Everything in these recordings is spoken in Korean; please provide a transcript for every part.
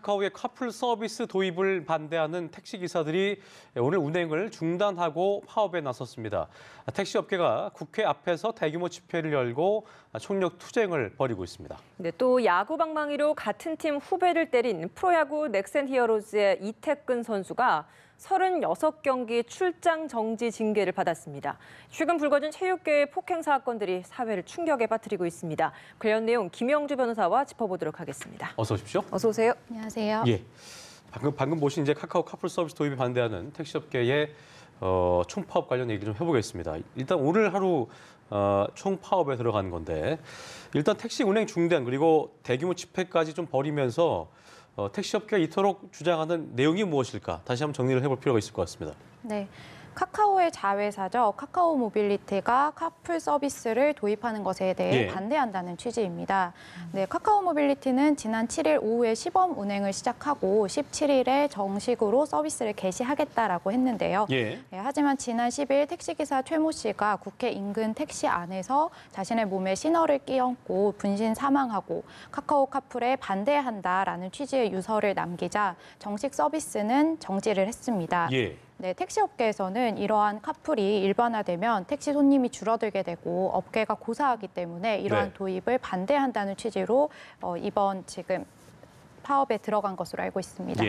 카카오의 카풀 서비스 도입을 반대하는 택시기사들이 오늘 운행을 중단하고 파업에 나섰습니다. 택시업계가 국회 앞에서 대규모 집회를 열고 총력 투쟁을 벌이고 있습니다. 네, 또 야구 방망이로 같은 팀 후배를 때린 프로야구 넥센 히어로즈의 이태근 선수가 36경기 출장 정지 징계를 받았습니다. 최근 불거진 체육계의 폭행 사건들이 사회를 충격에 빠뜨리고 있습니다. 관련 내용 김영주 변호사와 짚어보도록 하겠습니다. 어서 오십시오. 어서 오세요. 안녕하세요. 예, 방금 보신 이제 카카오 카풀 서비스 도입에 반대하는 택시업계의 총파업 관련 얘기 좀 해보겠습니다. 일단 오늘 하루 총파업에 들어간 건데 일단 택시 운행 중단 그리고 대규모 집회까지 좀 벌이면서 택시업계가 이토록 주장하는 내용이 무엇일까? 다시 한번 정리를 해볼 필요가 있을 것 같습니다. 네. 카카오의 자회사죠. 카카오 모빌리티가 카풀 서비스를 도입하는 것에 대해 반대한다는 취지입니다. 네, 카카오 모빌리티는 지난 7일 오후에 시범 운행을 시작하고 17일에 정식으로 서비스를 개시하겠다라고 했는데요. 네, 하지만 지난 10일 택시기사 최모 씨가 국회 인근 택시 안에서 자신의 몸에 신호를 끼얹고 분신 사망하고 카카오 카풀에 반대한다라는 취지의 유서를 남기자 정식 서비스는 정지를 했습니다. 네, 택시업계에서는 이러한 카풀이 일반화되면 택시 손님이 줄어들게 되고 업계가 고사하기 때문에 이러한 도입을 반대한다는 취지로 이번 지금 파업에 들어간 것으로 알고 있습니다.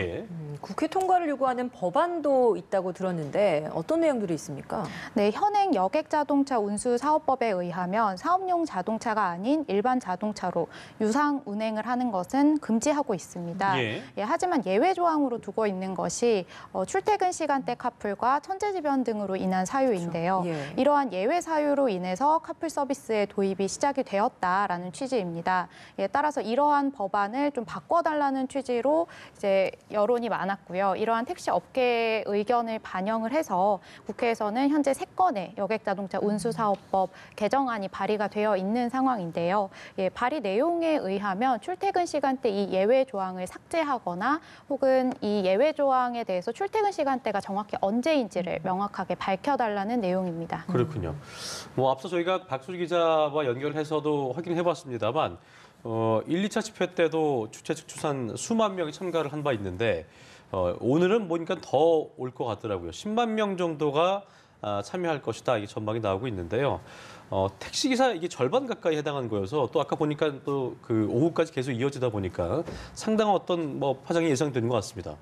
국회 통과를 요구하는 법안도 있다고 들었는데 어떤 내용들이 있습니까? 네, 현행 여객자동차 운수사업법에 의하면 사업용 자동차가 아닌 일반 자동차로 유상 운행을 하는 것은 금지하고 있습니다. 하지만 예외 조항으로 두고 있는 것이 출퇴근 시간대 카풀과 천재지변 등으로 인한 사유인데요. 이러한 예외 사유로 인해서 카풀 서비스의 도입이 시작이 되었다라는 취지입니다. 따라서 이러한 법안을 좀 바꿔달라는 취지로 이제 여론이 많았고요. 이러한 택시 업계의 의견을 반영을 해서 국회에서는 현재 3건의 여객자동차 운수사업법 개정안이 발의가 되어 있는 상황인데요. 발의 내용에 의하면 출퇴근 시간대 이 예외 조항을 삭제하거나 혹은 이 예외 조항에 대해서 출퇴근 시간대가 정확히 언제인지를 명확하게 밝혀달라는 내용입니다. 그렇군요. 앞서 저희가 박수지 기자와 연결해서도 확인해봤습니다만 1, 2차 집회 때도 주최 측 추산 수만 명이 참가를 한 바 있는데 오늘은 보니까 더 올 것 같더라고요. 10만 명 정도가 참여할 것이다. 이게 전망이 나오고 있는데요. 택시기사 이게 절반 가까이 해당하는 거여서 또 아까 보니까 또 그 오후까지 계속 이어지다 보니까 상당한 어떤 파장이 예상되는 것 같습니다.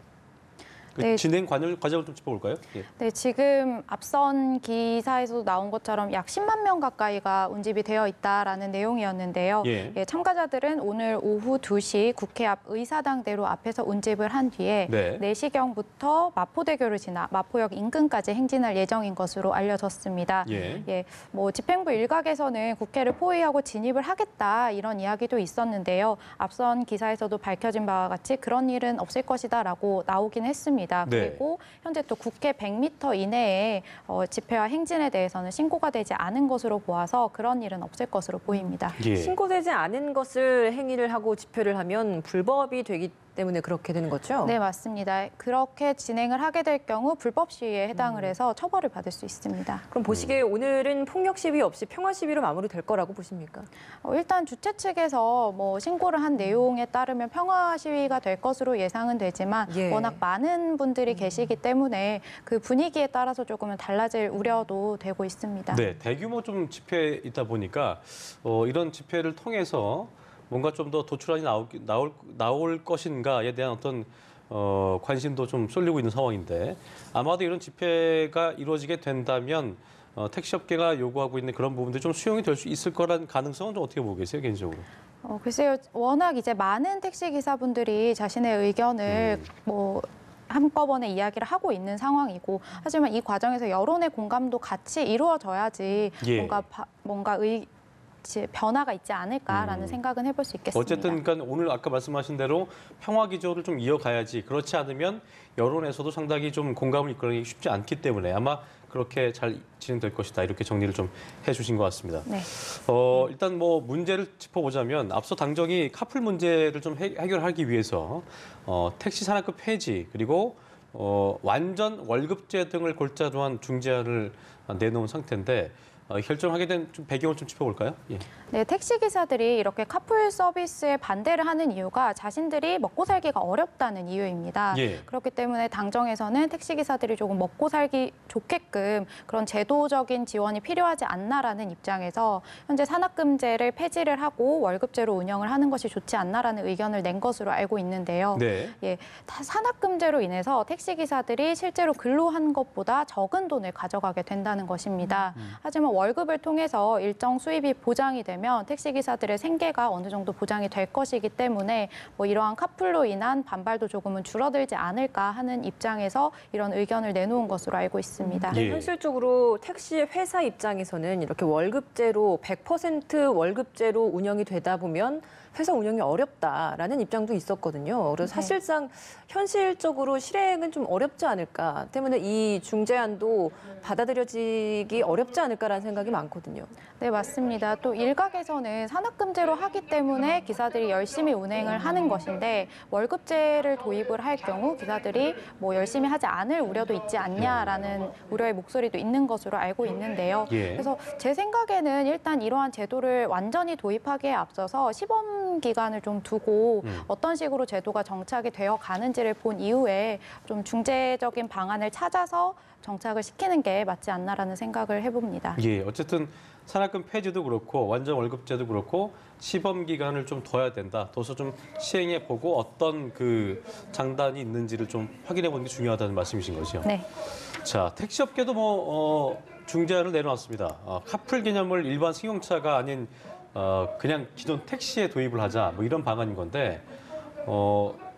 진행 과정을 좀 짚어볼까요? 네, 지금 앞선 기사에서도 나온 것처럼 약 10만 명 가까이가 운집이 되어 있다라는 내용이었는데요. 참가자들은 오늘 오후 2시 국회 앞 의사당대로 앞에서 운집을 한 뒤에 4시경부터 마포대교를 지나 마포역 인근까지 행진할 예정인 것으로 알려졌습니다. 집행부 일각에서는 국회를 포위하고 진입을 하겠다 이런 이야기도 있었는데요. 앞선 기사에서도 밝혀진 바와 같이 그런 일은 없을 것이다라고 나오긴 했습니다. 그리고 현재 또 국회 100m 이내에 집회와 행진에 대해서는 신고가 되지 않은 것으로 보아서 그런 일은 없을 것으로 보입니다. 신고되지 않은 것을 행위를 하고 집회를 하면 불법이 되기 때문에 그렇게 되는 거죠? 네, 맞습니다. 그렇게 진행을 하게 될 경우 불법 시위에 해당을 해서 처벌을 받을 수 있습니다. 그럼 보시기에 오늘은 폭력 시위 없이 평화 시위로 마무리될 거라고 보십니까? 일단 주최 측에서 신고를 한 내용에 따르면 평화 시위가 될 것으로 예상은 되지만 워낙 많은 분들이 계시기 때문에 그 분위기에 따라서 조금은 달라질 우려도 되고 있습니다. 네, 대규모 좀 집회 있다 보니까 이런 집회를 통해서 뭔가 좀 더 도출안이 나올 것인가에 대한 어떤 관심도 좀 쏠리고 있는 상황인데 아마도 이런 집회가 이루어지게 된다면 택시업계가 요구하고 있는 그런 부분들이 좀 수용이 될 수 있을 거란 가능성은 좀 어떻게 보고 계세요, 개인적으로? 글쎄요, 워낙 이제 많은 택시 기사분들이 자신의 의견을 한꺼번에 이야기를 하고 있는 상황이고 하지만 이 과정에서 여론의 공감도 같이 이루어져야지 뭔가 변화가 있지 않을까라는 생각은 해볼 수 있겠습니다. 어쨌든 그러니까 오늘 아까 말씀하신 대로 평화 기조를 좀 이어가야지 그렇지 않으면 여론에서도 상당히 좀 공감을 이끌기 쉽지 않기 때문에 아마 그렇게 잘 진행될 것이다 이렇게 정리를 좀 해주신 것 같습니다. 일단 문제를 짚어보자면 앞서 당정이 카풀 문제를 좀 해결하기 위해서 택시 산악금 폐지 그리고 완전 월급제 등을 골자로 한 중재안을 내놓은 상태인데 결정하게 된 좀 배경을 좀 짚어볼까요? 예. 네, 택시 기사들이 이렇게 카풀 서비스에 반대를 하는 이유가 자신들이 먹고 살기가 어렵다는 이유입니다. 예. 그렇기 때문에 당정에서는 택시 기사들이 조금 먹고 살기 좋게끔 그런 제도적인 지원이 필요하지 않나라는 입장에서 현재 산악금제를 폐지를 하고 월급제로 운영을 하는 것이 좋지 않나라는 의견을 낸 것으로 알고 있는데요. 네. 예, 산악금제로 인해서 택시 기사들이 실제로 근로한 것보다 적은 돈을 가져가게 된다는 것입니다. 하지만 월급을 통해서 일정 수입이 보장이 되면 택시 기사들의 생계가 어느 정도 보장이 될 것이기 때문에 뭐 이러한 카풀로 인한 반발도 조금은 줄어들지 않을까 하는 입장에서 이런 의견을 내놓은 것으로 알고 있습니다. 예. 현실적으로 택시 회사 입장에서는 이렇게 월급제로 100% 월급제로 운영이 되다 보면 회사 운영이 어렵다라는 입장도 있었거든요. 그래서 사실상 현실적으로 실행은 좀 어렵지 않을까 때문에 이 중재안도 받아들여지기 어렵지 않을까라는 생각이 많거든요. 네, 맞습니다. 또 일각에서는 산악금제로 하기 때문에 기사들이 열심히 운행을 하는 것인데 월급제를 도입을 할 경우 기사들이 뭐 열심히 하지 않을 우려도 있지 않냐라는 우려의 목소리도 있는 것으로 알고 있는데요. 예. 그래서 제 생각에는 일단 이러한 제도를 완전히 도입하기에 앞서서 시범 기간을 좀 두고 어떤 식으로 제도가 정착이 되어 가는지를 본 이후에 좀 중재적인 방안을 찾아서 정착을 시키는 게 맞지 않나라는 생각을 해봅니다. 예, 어쨌든 산악금 폐지도 그렇고 완전 월급제도 그렇고 시범 기간을 좀 둬야 된다. 둬서 좀 시행해 보고 어떤 그 장단이 있는지를 좀 확인해 보는 게 중요하다는 말씀이신 거죠. 네. 자, 택시업계도 중재안을 내놓았습니다. 카풀 개념을 일반 승용차가 아닌 그냥 기존 택시에 도입을 하자 뭐 이런 방안인 건데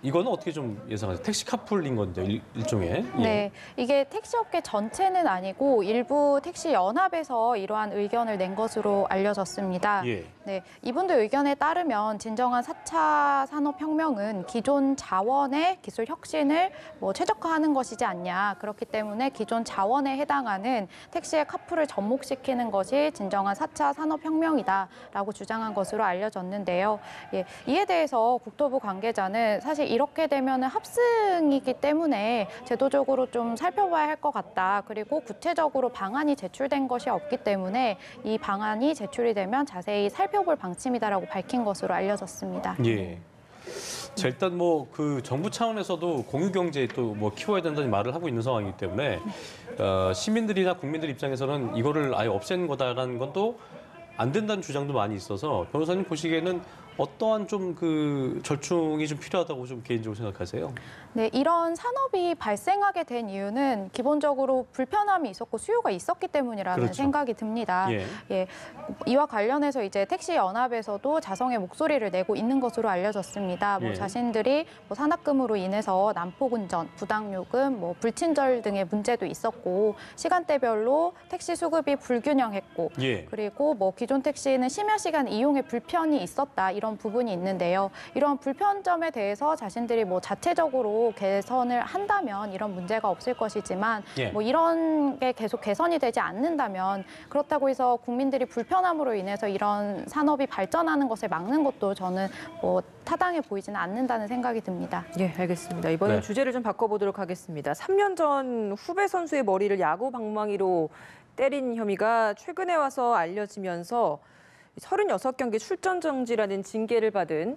이거는 어떻게 좀 예상하세요? 택시 카풀인 건데 일종의. 예. 네, 이게 택시업계 전체는 아니고 일부 택시 연합에서 이러한 의견을 낸 것으로 알려졌습니다. 예. 네, 이분들 의견에 따르면 진정한 4차 산업혁명은 기존 자원의 기술 혁신을 뭐 최적화하는 것이지 않냐. 그렇기 때문에 기존 자원에 해당하는 택시의 카풀을 접목시키는 것이 진정한 4차 산업혁명이다라고 주장한 것으로 알려졌는데요. 예, 이에 대해서 국토부 관계자는 사실 이렇게 되면 합승이기 때문에 제도적으로 좀 살펴봐야 할 것 같다. 그리고 구체적으로 방안이 제출된 것이 없기 때문에 이 방안이 제출이 되면 자세히 살펴볼 방침이다라고 밝힌 것으로 알려졌습니다. 예. 자, 일단 뭐 그 정부 차원에서도 공유 경제 또 뭐 키워야 된다는 말을 하고 있는 상황이기 때문에 시민들이나 국민들 입장에서는 이거를 아예 없애는 거다라는 건 또 안 된다는 주장도 많이 있어서 변호사님 보시기에는 어떠한 좀 그 절충이 좀 필요하다고 좀 개인적으로 생각하세요? 네, 이런 산업이 발생하게 된 이유는 기본적으로 불편함이 있었고 수요가 있었기 때문이라는 그렇죠. 생각이 듭니다. 예. 예, 이와 관련해서 이제 택시 연합에서도 자성의 목소리를 내고 있는 것으로 알려졌습니다. 뭐 예. 자신들이 뭐 산악금으로 인해서 난폭 운전, 부당요금, 뭐 불친절 등의 문제도 있었고 시간대별로 택시 수급이 불균형했고 예. 그리고 뭐 기존 택시는 심야 시간 이용에 불편이 있었다 이런 부분이 있는데요. 이런 불편점에 대해서 자신들이 뭐 자체적으로 개선을 한다면 이런 문제가 없을 것이지만 예. 뭐 이런 게 계속 개선이 되지 않는다면 그렇다고 해서 국민들이 불편함으로 인해서 이런 산업이 발전하는 것을 막는 것도 저는 뭐 타당해 보이지는 않는다는 생각이 듭니다. 예, 알겠습니다. 이번엔 네. 주제를 좀 바꿔보도록 하겠습니다. 3년 전 후배 선수의 머리를 야구 방망이로 때린 혐의가 최근에 와서 알려지면서 36경기 출전 정지라는 징계를 받은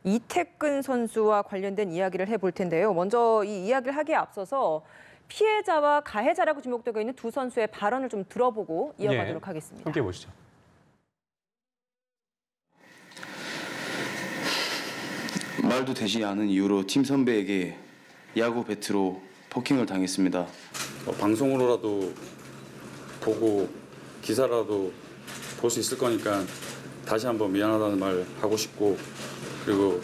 이태근 선수와 관련된 이야기를 해볼 텐데요. 먼저 이 이야기를 하기에 앞서서 피해자와 가해자라고 지목되고 있는 두 선수의 발언을 좀 들어보고 이어가도록 예. 하겠습니다. 함께 보시죠. 말도 되지 않은 이유로 팀 선배에게 야구 배트로 폭행을 당했습니다. 방송으로라도 보고 기사라도 볼 수 있을 거니까 다시 한번 미안하다는 말 하고 싶고 그리고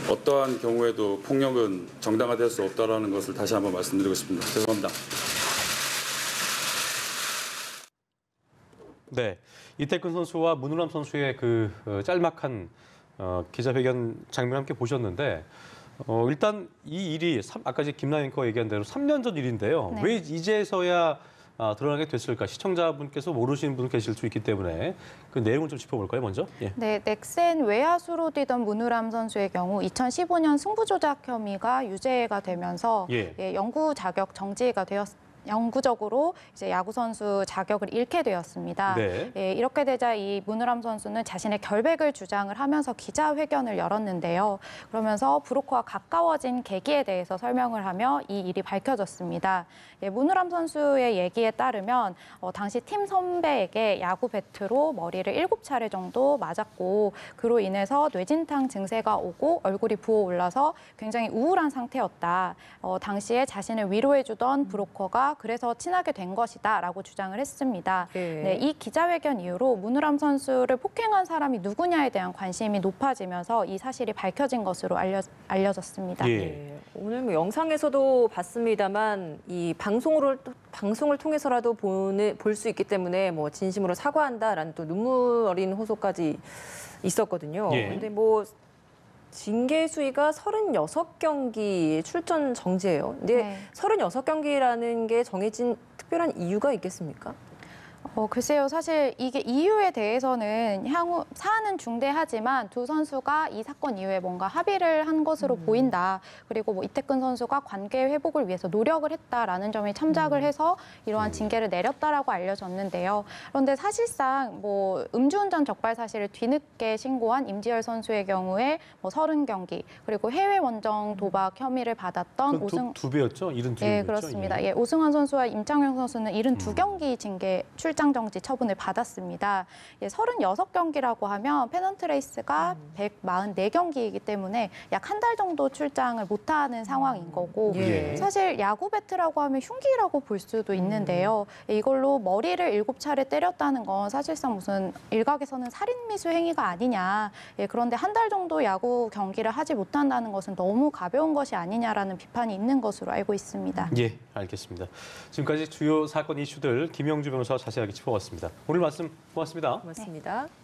어떠한 경우에도 폭력은 정당화될 수 없다라는 것을 다시 한번 말씀드리고 싶습니다. 죄송합니다. 네, 이태근 선수와 문우람 선수의 그 짤막한 기자회견 장면 함께 보셨는데 일단 이 일이 아까 김나연 앵커가 얘기한 대로 3년 전 일인데요. 네. 왜 이제서야 드러나게 됐을까? 시청자분께서 모르시는 분 계실 수 있기 때문에 그 내용을 좀 짚어볼까요, 먼저? 예. 네, 넥센 외야수로 뛰던 문우람 선수의 경우 2015년 승부조작 혐의가 유죄가 되면서 예. 영구 자격 정지가 영구적으로 이제 야구 선수 자격을 잃게 되었습니다. 네. 예, 이렇게 되자 이 문우람 선수는 자신의 결백을 주장을 하면서 기자회견을 열었는데요. 그러면서 브로커와 가까워진 계기에 대해서 설명을 하며 이 일이 밝혀졌습니다. 예, 문우람 선수의 얘기에 따르면 당시 팀 선배에게 야구 배트로 머리를 7차례 정도 맞았고 그로 인해서 뇌진탕 증세가 오고 얼굴이 부어올라서 굉장히 우울한 상태였다. 당시에 자신을 위로해주던 브로커가 그래서 친하게 된 것이다라고 주장을 했습니다. 네, 이 기자회견 이후로 문우람 선수를 폭행한 사람이 누구냐에 대한 관심이 높아지면서 이 사실이 밝혀진 것으로 알려졌습니다. 예. 오늘 뭐 영상에서도 봤습니다만 이 방송을 통해서라도 볼 수 있기 때문에 뭐 진심으로 사과한다라는 또 눈물 어린 호소까지 있었거든요. 예. 근데 뭐 징계 수위가 36경기 출전 정지예요. 근데 네. 36경기라는 게 정해진 특별한 이유가 있겠습니까? 글쎄요. 사실 이게 이유에 대해서는 향후 사안은 중대하지만 두 선수가 이 사건 이후에 뭔가 합의를 한 것으로 보인다. 그리고 뭐 이태근 선수가 관계 회복을 위해서 노력을 했다라는 점이 참작을 해서 이러한 징계를 내렸다라고 알려졌는데요. 그런데 사실상 뭐 음주운전 적발 사실을 뒤늦게 신고한 임지열 선수의 경우에 뭐 30경기 그리고 해외 원정 도박 혐의를 받았던 두 배였죠? 72경기였죠? 예, 그렇습니다. 예, 오승환 선수와 임창용 선수는 72경기 징계 출장 정지 처분을 받았습니다. 예, 36경기라고 하면 페넌트레이스가 144경기이기 때문에 약 한 달 정도 출장을 못하는 상황인 거고 예. 사실 야구 배트라고 하면 흉기라고 볼 수도 있는데요. 예, 이걸로 머리를 7차례 때렸다는 건 사실상 무슨 일각에서는 살인미수 행위가 아니냐. 예, 그런데 한 달 정도 야구 경기를 하지 못한다는 것은 너무 가벼운 것이 아니냐라는 비판이 있는 것으로 알고 있습니다. 예, 알겠습니다. 지금까지 주요 사건 이슈들 김영주 변호사와 자세하게 짚어봤습니다. 오늘 말씀 고맙습니다. 고맙습니다.